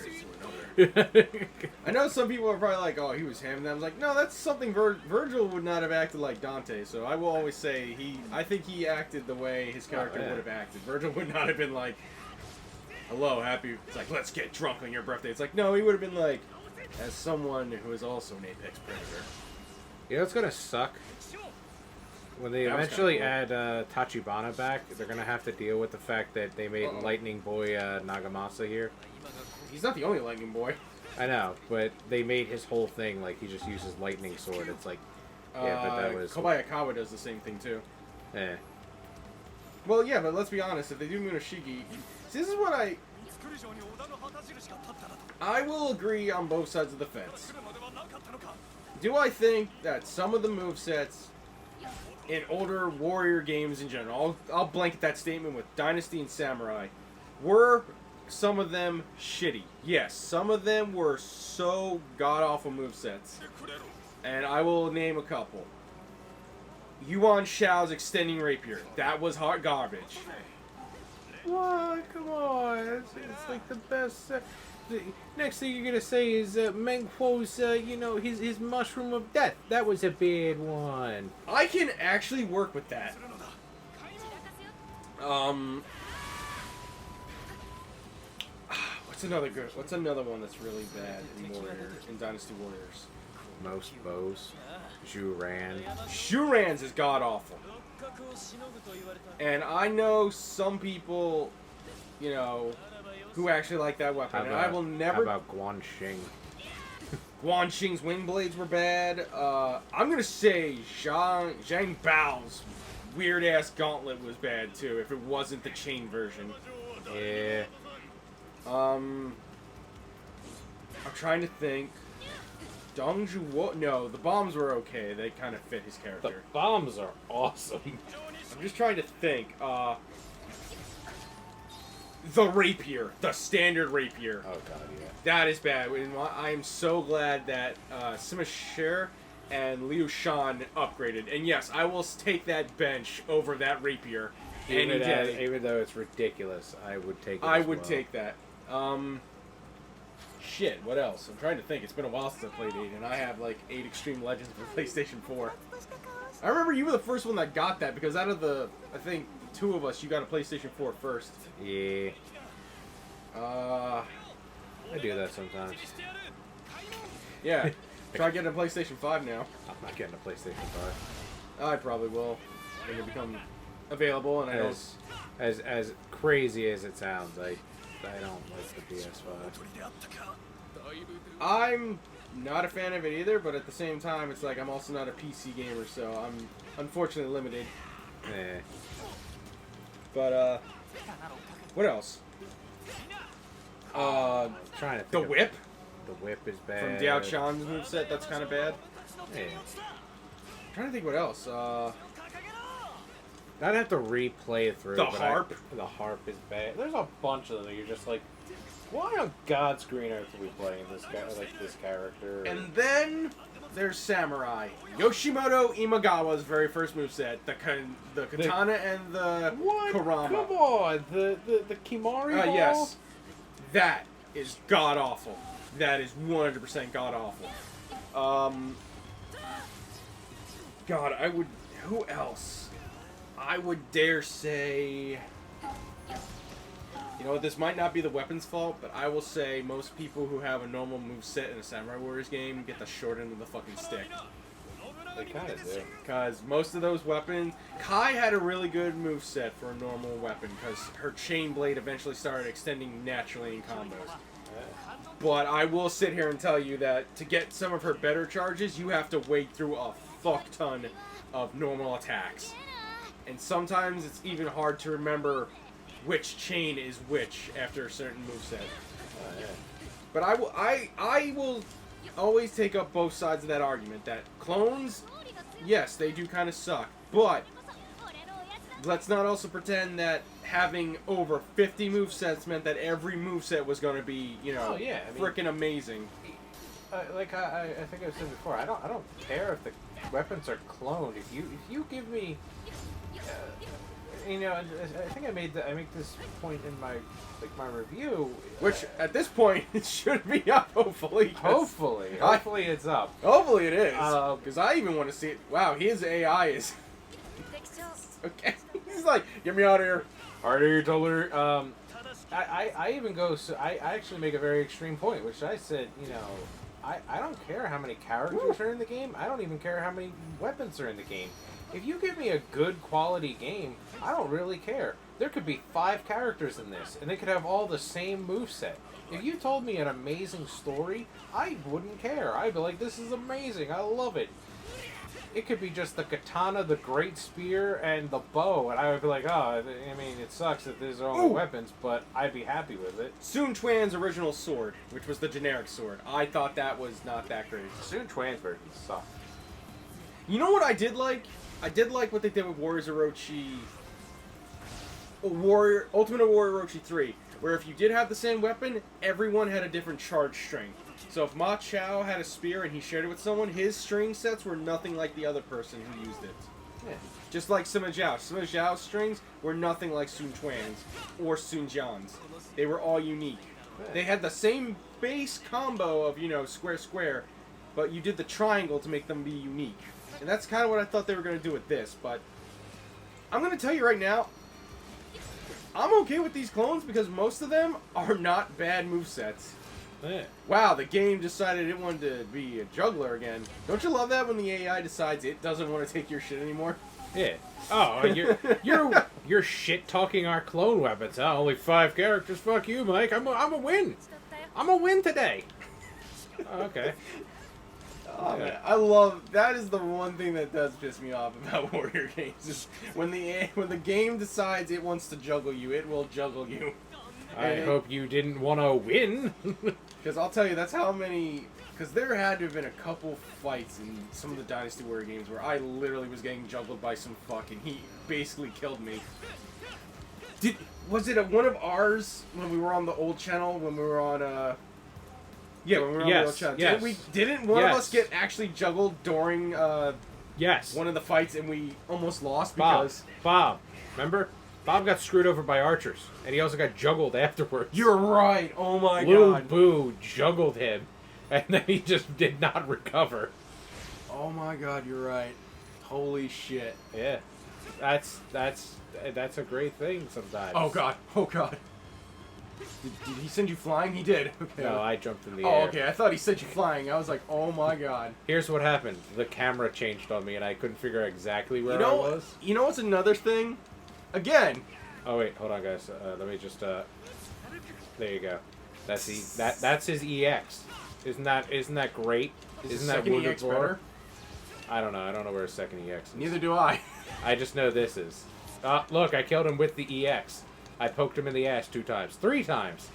to another. I know some people are probably like, oh, he was him. And I was like, no, that's something Virgil would not have acted like Dante. So I will always say I think he acted the way his character would have acted. Virgil would not have been like, hello, happy. It's like, let's get drunk on your birthday. It's like, no, he would have been like, as someone who is also an Apex predator. You know what's gonna suck? When they eventually add Tachibana back, they're gonna have to deal with the fact that they made Lightning Boy Nagamasa here. He's not the only Lightning Boy. I know, but they made his whole thing like he just uses Lightning Sword. It's like, yeah, but that was Kobayakawa does the same thing too. Eh. Well, yeah, but let's be honest. If they do Munoshiki, see, this is what I will agree on both sides of the fence. Do I think that some of the movesets in older warrior games in general, I'll blanket that statement with Dynasty and Samurai, were some of them shitty? Yes, some of them were so god-awful movesets. And I will name a couple. Yuan Shao's extending rapier. That was hot garbage. What? Come on. It's like the best. The next thing you're gonna say is Meng Huo's, you know, his mushroom of death. That was a bad one. I can actually work with that. What's another one that's really bad in Dynasty Warriors? Most bows. Shuran's is god awful. And I know some people, you know, who actually like that weapon. And I will never. How about Guanxing? Guanxing's wing blades were bad. I'm gonna say Zhang Bao's weird ass gauntlet was bad too. If it wasn't the chain version. Yeah. I'm trying to think. Dongju, no, the bombs were okay. They kind of fit his character. The bombs are awesome. I'm just trying to think. The rapier, the standard rapier. Oh god, yeah. That is bad. I am so glad that Sima Sher and Liu Shan upgraded. And yes, I will take that bench over that rapier any day. Even though it's ridiculous, I would take it. I would take that. Shit, what else? I'm trying to think. It's been a while since I played 8, and I have like 8 Extreme Legends for PlayStation 4. I remember you were the first one that got that, because out of the, I think, 2 of us, you got a PlayStation 4 first. Yeah. I do that sometimes. Yeah. Try getting a PlayStation 5 now. I'm not getting a PlayStation 5. I probably will when it become available, and as crazy as it sounds, I don't like the PS5. I'm not a fan of it either, but at the same time, it's like I'm also not a PC gamer, so I'm unfortunately limited. Yeah. But what else? Trying to think the whip. The whip is bad. From Diao Chan's moveset, that's kind of bad. Yeah. I'm trying to think what else. I'd have to replay it through. The harp. The harp is bad. There's a bunch of them. You're just like, why on God's green earth are we playing this guy, like this character? And then there's Samurai. Yoshimoto Imagawa's very first moveset. The katana and the What? Kurama. Come on, the Kimari ball? Yes. That is god-awful. That is 100% god-awful. God, I would... Who else? I would dare say... You know what, this might not be the weapon's fault, but I will say most people who have a normal moveset in a Samurai Warriors game get the short end of the fucking stick. They kind of do. Because most of those weapons... Kai had a really good moveset for a normal weapon, because her chain blade eventually started extending naturally in combos. But I will sit here and tell you that to get some of her better charges, you have to wade through a fuck ton of normal attacks. And sometimes it's even hard to remember which chain is which after a certain moveset. But I will always take up both sides of that argument, that clones, yes, they do kind of suck, but let's not also pretend that having over 50 movesets meant that every moveset was going to be, you know, freaking amazing. Like I think I've said before, I don't care if the weapons are cloned. If you give me, you know, I think I make this point in my review, which at this point it should be up. Hopefully it's up. Hopefully it is, because I even want to see it. Wow, his AI is okay. He's like, get me out of here. Harder, taller. I even go. So I actually make a very extreme point, which I said, you know, I don't care how many characters are in the game. I don't even care how many weapons are in the game. If you give me a good quality game, I don't really care. There could be 5 characters in this, and they could have all the same moveset. If you told me an amazing story, I wouldn't care. I'd be like, this is amazing. I love it. It could be just the katana, the great spear, and the bow, and I would be like, oh, I mean, it sucks that these are all the weapons, but I'd be happy with it. Sun Quan's original sword, which was the generic sword, I thought that was not that great. Sun Quan's version sucked. You know what I did like? I did like what they did with Warriors Orochi... Ultimate Warrior Orochi 3, where if you did have the same weapon, everyone had a different charge strength. So if Ma Chao had a spear and he shared it with someone, his string sets were nothing like the other person who used it. Yeah. Just like Sima Zhao. Sima Zhao's strings were nothing like Sun Quan's or Sun Jian's. They were all unique. Yeah. They had the same base combo of, you know, square, square, but you did the triangle to make them be unique. And that's kind of what I thought they were going to do with this, but I'm going to tell you right now, I'm okay with these clones because most of them are not bad movesets. Yeah. Wow, the game decided it wanted to be a juggler again. Don't you love that when the AI decides it doesn't want to take your shit anymore? Yeah. Oh, you're shit talking our clone weapons. Huh? Only 5 characters. Fuck you, Mike. I'm a win. I'm a win today. Oh, okay. Oh, man, I love that. Is the one thing that does piss me off about Warrior games is when the game decides it wants to juggle you, it will juggle you. I hope you didn't want to win. Because I'll tell you, that's how many... Because there had to have been a couple fights in some of the Dynasty Warrior games where I literally was getting juggled by some fuck, and he basically killed me. Was it one of ours when we were on the old channel, when we were on... Yeah, when we were on the old channel. Yes. Didn't one of us get actually juggled during yes. one of the fights, and we almost lost because... Bob, remember? Bob got screwed over by archers, and he also got juggled afterwards. You're right. Oh my Blue god. Boo juggled him, and then he just did not recover. Oh my god, you're right. Holy shit. Yeah. That's a great thing sometimes. Oh god. Oh god. Did he send you flying? He did. Okay. No, I jumped in the air. Oh, okay. I thought he sent you flying. I was like, oh my god. Here's what happened. The camera changed on me, and I couldn't figure out exactly where I was. You know what's another thing? Again. Oh wait, hold on, guys. Let me just. There you go. That's his EX. Isn't that great? Isn't that second EX better? I don't know. I don't know where his second EX is. Neither do I. I just know this is. Look, I killed him with the EX. I poked him in the ass 2 times. 3 times.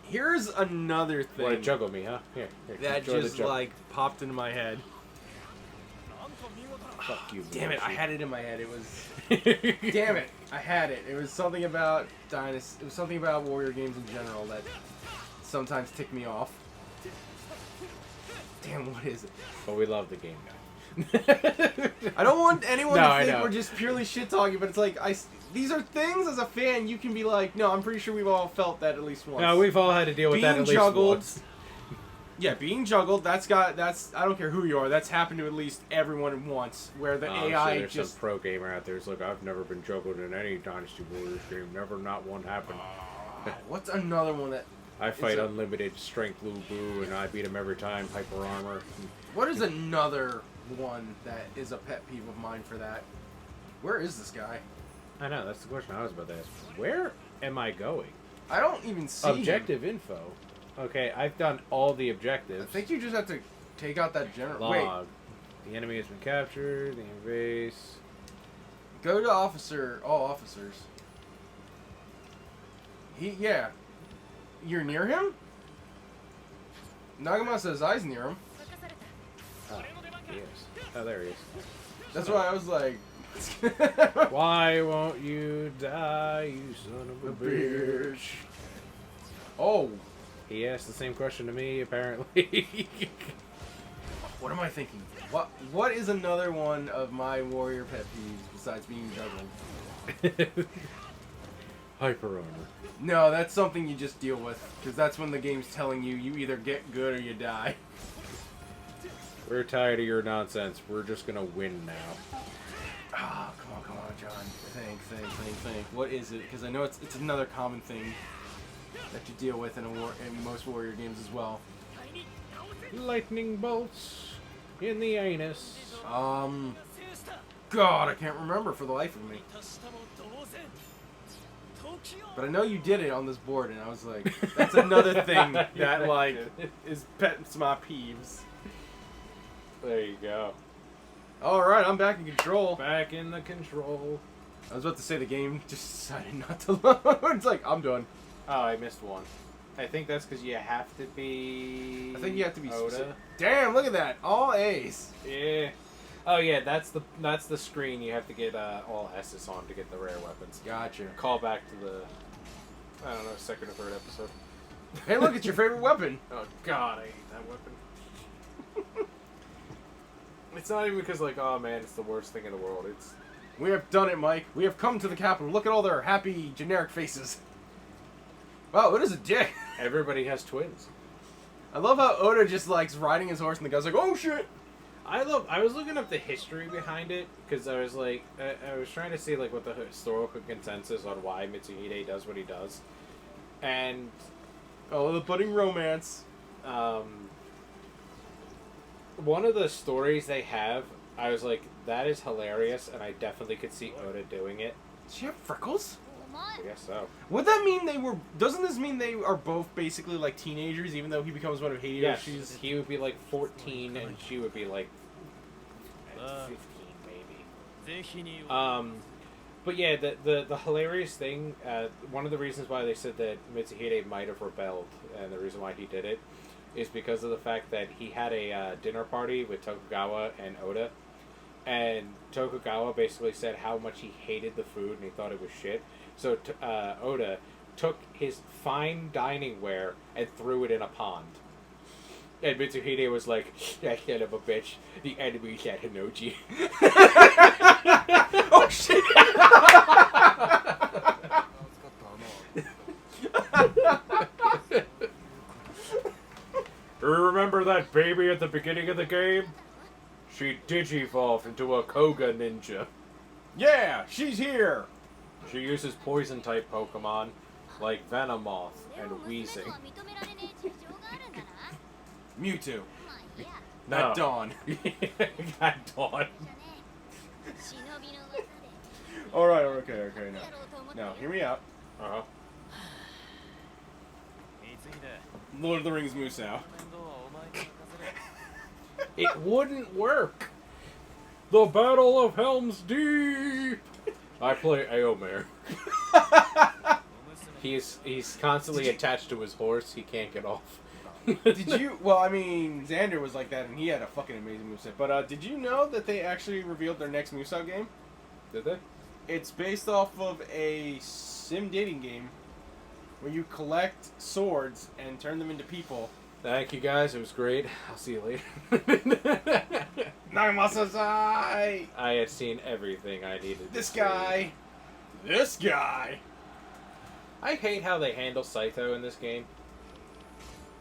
Here's another thing. Want to juggle me, huh? Here that just, like, popped into my head. Fuck you. Damn it, I had it in my head. It was... Damn it, I had it. It was something about Dynasty... It was something about Warrior games in general that sometimes ticked me off. Damn, what is it? But we love the game guy. I don't want anyone No, to I think know. we're just purely shit talking, but it's like these are things as a fan you can be like, no, I'm pretty sure we've all felt that at least once. No, we've all had to deal with that at least once. Yeah, being juggled. That's I don't care who you are. That's happened to at least everyone once, where the I'm AI sure there's just. some pro gamer out there who's like, I've never been juggled in any Dynasty Warriors game. Never, not one happened. What's another one that? I fight unlimited strength Lubu, and I beat him every time. Hyper armor. What is another one that is a pet peeve of mine for that? Where is this guy? I know, that's the question I was about to ask. Where am I going? I don't even see Objective info. Okay, I've done all the objectives. I think you just have to take out that general. Log. Wait, The enemy has been captured. The invase. go to officer. All officers. Yeah. You're near him? Nagama says I's near him. Oh, yes. Oh, there he is. That's why I was like... Why won't you die, you son of a bitch? Oh. He asked the same question to me, apparently. What am I thinking? What is another one of my warrior pet peeves besides being juggled? Hyper armor. No, that's something you just deal with. Because that's when the game's telling you either get good or you die. We're tired of your nonsense. We're just gonna win now. Ah, come on, John. Think. What is it? Because I know it's another common thing that you deal with in most warrior games as well. Lightning bolts in the anus. God, I can't remember for the life of me. But I know you did it on this board, and I was like, that's another thing that, like, is pets my peeves. There you go. Alright, I'm back in control. Back in the control. I was about to say the game just decided not to load. It's like, I'm done. Oh, I missed one. I think that's because you have to be... I think you have to be Oda. specific. Damn, look at that. All A's. Yeah. Oh yeah, that's the screen you have to get all S's on to get the rare weapons. Gotcha. Call back to the, I don't know, second or third episode. Hey, look, it's your favorite weapon. Oh god, I hate that weapon. It's not even because like, oh man, it's the worst thing in the world. It's... We have done it, Mike. We have come to the capital. Look at all their happy, generic faces. Wow, Oda's a dick. Everybody has twins. I love how Oda just likes riding his horse and the guy's like, oh shit. I was looking up the history behind it because I was like, I was trying to see like what the historical consensus on why Mitsuhide does what he does, and Oh, the budding romance. one of the stories they have, I was like, that is hilarious, and I definitely could see Oda doing it. Does she have freckles? I guess so. Would that mean they were... Doesn't this mean they are both basically like teenagers, even though he becomes one of Hideyoshi's... He would be like 14, and she would be like 15, maybe. But yeah, the hilarious thing, one of the reasons why they said that Mitsuhide might have rebelled, and the reason why he did it, is because of the fact that he had a dinner party with Tokugawa and Oda, and Tokugawa basically said how much he hated the food and he thought it was shit. So Oda took his fine dining ware and threw it in a pond. And Mitsuhide was like, that son of a bitch, the enemy's at Hinoji. Oh shit! Remember that baby at the beginning of the game? She digivolved into a Koga ninja. Yeah, she's here! She uses poison-type Pokemon, like Venomoth and Weezing. Mewtwo. No. Not Dawn. Not Dawn. Alright, okay, now, hear me out. Uh-huh. Lord of the Rings Musou. It wouldn't work. The Battle of Helm's Deep. I play Aomir. He's constantly attached to his horse. He can't get off. Did you... Well, I mean, Xander was like that, and he had a fucking amazing moveset. But did you know that they actually revealed their next Musou game? Did they? It's based off of a sim dating game where you collect swords and turn them into people, Thank you guys. It was great. I'll see you later. Nagamasasai! I had seen everything I needed to This see. guy. This guy. I hate how they handle Saito in this game.